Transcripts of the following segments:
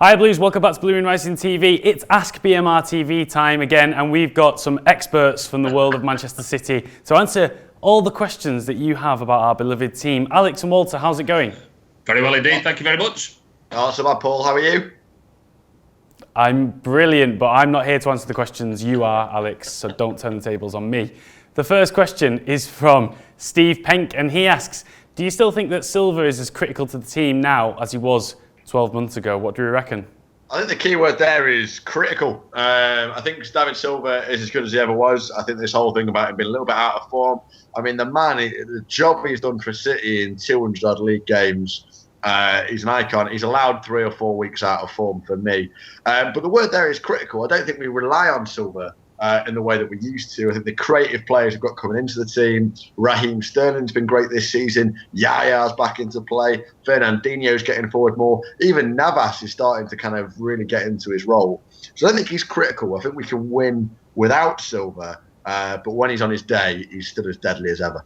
Hi Blues, welcome back to BlueMoonRisingTV. It's Ask BMR TV time again, and we've got some experts from the world of Manchester City to answer all the questions that you have about our beloved team. Alex and Walter, how's it going? Very well indeed, thank you very much. Awesome, Paul, how are you? I'm brilliant, but I'm not here to answer the questions. You are, Alex, so don't turn the tables on me. The first question is from Steve Penk, and he asks, do you still think that Silva is as critical to the team now as he was 12 months ago? What do you reckon? I think the key word there is critical. I think David Silva is as good as he ever was. I think this whole thing about him being a little bit out of form. I mean, the man, the job he's done for City in 200 odd league games, he's an icon. He's allowed 3 or 4 weeks out of form for me. But the word there is critical. I don't think we rely on Silva in the way that we used to. I think the creative players we've got coming into the team, Raheem Sterling's been great this season, Yaya's back into play, Fernandinho's getting forward more, even Navas is starting to kind of really get into his role. So I don't think he's critical. I think we can win without Silva, but when he's on his day, he's still as deadly as ever.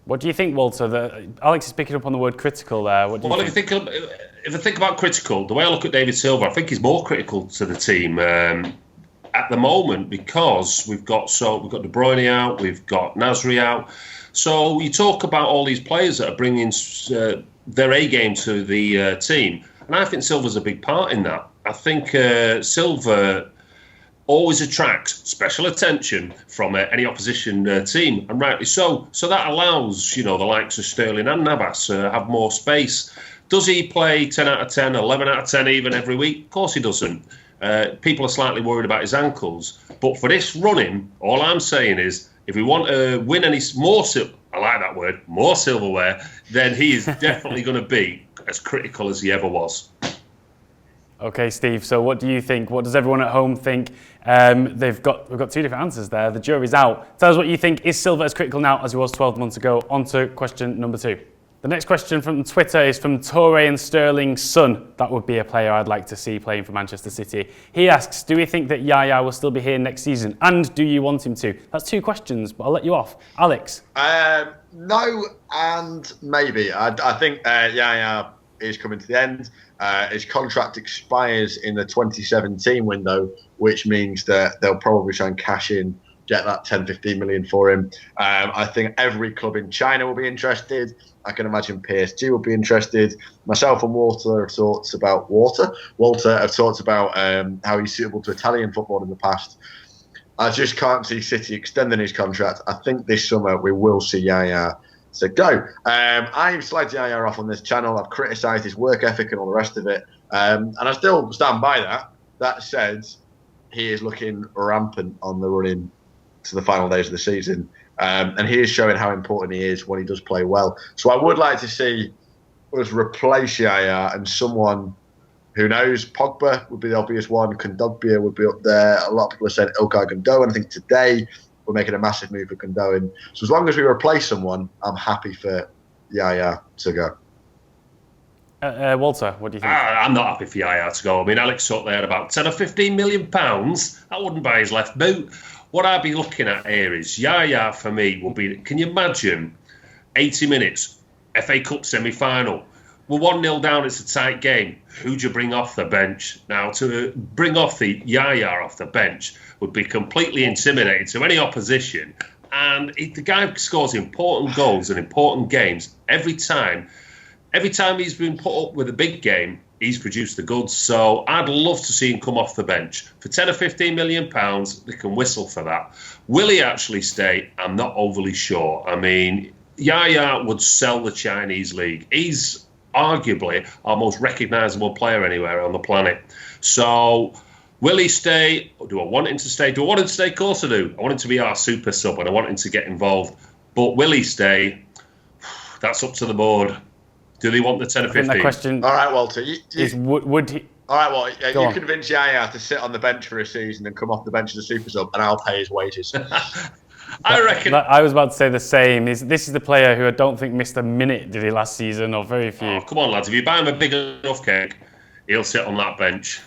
What do you think, Walter? Alex is picking up on the word critical there. What do you think? If I think about critical, the way I look at David Silva, I think he's more critical to the team at the moment, because we've got De Bruyne out, we've got Nasri out. So you talk about all these players that are bringing their A game to the team, and I think Silva's a big part in that. I think Silva always attracts special attention from any opposition team, and rightly so. So that allows, the likes of Sterling and Navas have more space. Does he play 10 out of 10, 11 out of 10 even every week? Of course he doesn't. People are slightly worried about his ankles. But for this running, all I'm saying is, if we want to win any more, I like that word, more silverware, then he is definitely going to be as critical as he ever was. Okay, Steve, so what do you think? What does everyone at home think? We've got 2 different answers there. The jury's out. Tell us what you think. Is Silva as critical now as he was 12 months ago? On to question number 2. The next question from Twitter is from Toure and Sterling's son. That would be a player I'd like to see playing for Manchester City. He asks, do we think that Yaya will still be here next season? And do you want him to? That's 2 questions, but I'll let you off. Alex? No and maybe. I think Yaya is coming to the end. His contract expires in the 2017 window, which means that they'll probably try and cash in, get that 10-15 million for him. I think every club in China will be interested. I can imagine PSG will be interested. Myself and Walter have talked about how he's suitable to Italian football in the past. I just can't see City extending his contract. I think this summer we will see Yaya to go. I've slagged Yaya off on this channel. I've criticised his work ethic and all the rest of it. And I still stand by that. That said, he is looking rampant on the run-in to the final days of the season. And he is showing how important he is when he does play well. So I would like to see us replace Yaya and someone who knows. Pogba would be the obvious one. Kondogbia would be up there. A lot of people are saying Ilkay Gundogan. I think today we're making a massive move for Gundogan. So as long as we replace someone, I'm happy for Yaya to go. Walter, what do you think? I'm not happy for Yaya to go. I mean, Alex talked there about 10 or 15 million pounds. That wouldn't buy his left boot. What I'd be looking at here is Yaya for me will be, can you imagine 80 minutes, FA Cup semi-final. We're 1-0 down, it's a tight game. Who do you bring off the bench? Now, to bring off the Yaya off the bench would be completely intimidating to any opposition. And the guy scores important goals in important games every time. Every time he's been put up with a big game, he's produced the goods. So I'd love to see him come off the bench. For 10 or 15 million pounds, they can whistle for that. Will he actually stay? I'm not overly sure. I mean, Yaya would sell the Chinese league. He's arguably our most recognisable player anywhere on the planet. So will he stay? Or do I want him to stay? Do I want him to stay? Of course I do. I want him to be our super sub and I want him to get involved. But will he stay? That's up to the board. Do they want the 10 or 15? That question all right, Walter. Would he? All right, well, you convince Yaya to sit on the bench for a season and come off the bench as a super sub, and I'll pay his wages. I reckon. I was about to say the same. This is the player who I don't think missed a minute, did he, last season, or very few. Oh, come on, lads. If you buy him a big enough cake, he'll sit on that bench.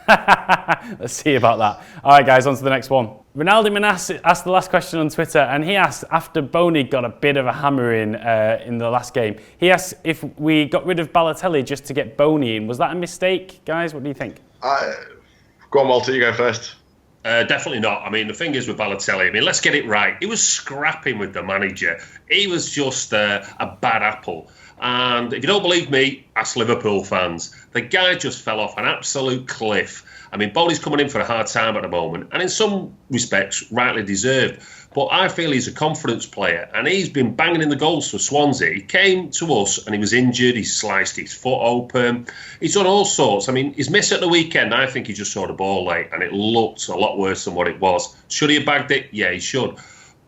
Let's see about that. All right, guys, on to the next one. Ronaldo asked the last question on Twitter, and he asked, after Boney got a bit of a hammering in the last game, he asked if we got rid of Balotelli just to get Boney in. Was that a mistake, guys? What do you think? Go on, Walter, you go first. Definitely not. I mean, the thing is with Balotelli, I mean, let's get it right. He was scrapping with the manager. He was just a bad apple. And if you don't believe me, ask Liverpool fans. The guy just fell off an absolute cliff. I mean, Boney's coming in for a hard time at the moment, and in some respects, rightly deserved. But I feel he's a confidence player, and he's been banging in the goals for Swansea. He came to us, and he was injured. He sliced his foot open. He's done all sorts. I mean, his miss at the weekend, I think he just saw the ball late, and it looked a lot worse than what it was. Should he have bagged it? Yeah, he should.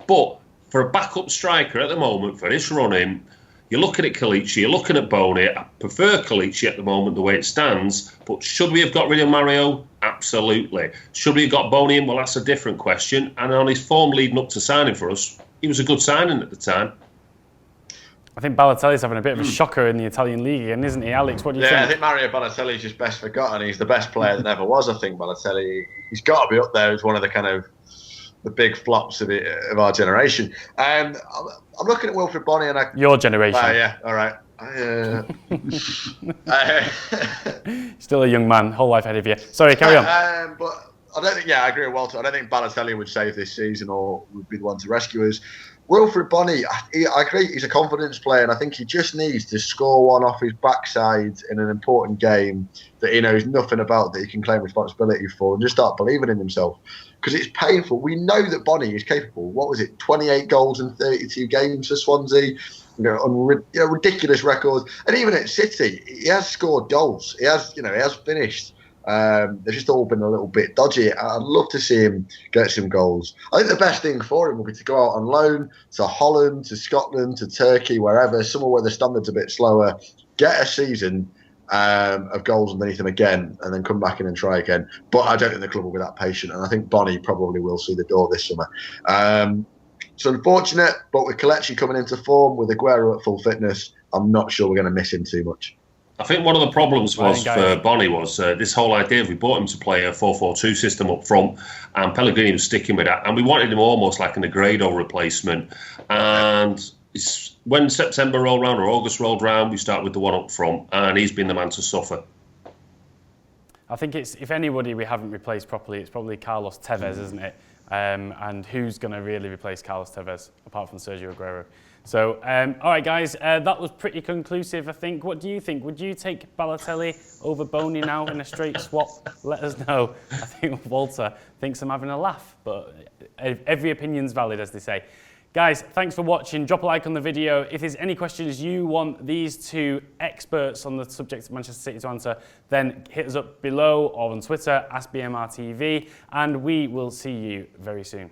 But for a backup striker at the moment, for this run-in, you're looking at Kalichi, you're looking at Boney. I prefer Kalichi at the moment, the way it stands. But should we have got rid of Mario? Absolutely. Should we have got Boney in? Well, that's a different question. And on his form leading up to signing for us, he was a good signing at the time. I think Balotelli's having a bit of a shocker in the Italian league again, isn't he, Alex? What do you think? Yeah, I think Mario Balotelli's just best forgotten. He's the best player that ever was, I think, Balotelli. He's got to be up there as one of the kind of the big flops of our generation. I'm looking at Wilfred Bonny and your generation. Yeah, all right. Still a young man, whole life ahead of you. Sorry, carry on. But I don't think. Yeah, I agree with Walter. I don't think Balotelli would save this season or would be the one to rescue us. Wilfred Bonny, I agree. He's a confidence player, and I think he just needs to score one off his backside in an important game that he knows nothing about, that he can claim responsibility for, and just start believing in himself. Because it's painful. We know that Bonny is capable. What was it? 28 goals in 32 games for Swansea. On ridiculous records. And even at City, he has scored goals. He has finished. They've just all been a little bit dodgy. I'd love to see him get some goals. I think the best thing for him would be to go out on loan to Holland, to Scotland, to Turkey, wherever, somewhere where the standard's a bit slower, get a season of goals underneath him again, and then come back in and try again. But I don't think the club will be that patient, and I think Bonny probably will see the door this summer. It's unfortunate, but with Kelechi coming into form, with Aguero at full fitness, I'm not sure we're going to miss him too much. I think one of the problems was for Bonny was this whole idea of we bought him to play a 4-4-2 system up front, and Pellegrini was sticking with that, and we wanted him almost like an Negredo replacement. And when September rolled round or August rolled round, we start with the one up front, and he's been the man to suffer. I think if anybody we haven't replaced properly, it's probably Carlos Tevez, isn't it? And who's going to really replace Carlos Tevez apart from Sergio Aguero? So, all right, guys, that was pretty conclusive, I think. What do you think? Would you take Balotelli over Boney now in a straight swap? Let us know. I think Walter thinks I'm having a laugh, but every opinion's valid, as they say. Guys, thanks for watching. Drop a like on the video. If there's any questions you want these two experts on the subject of Manchester City to answer, then hit us up below or on Twitter, AskBMRTV, and we will see you very soon.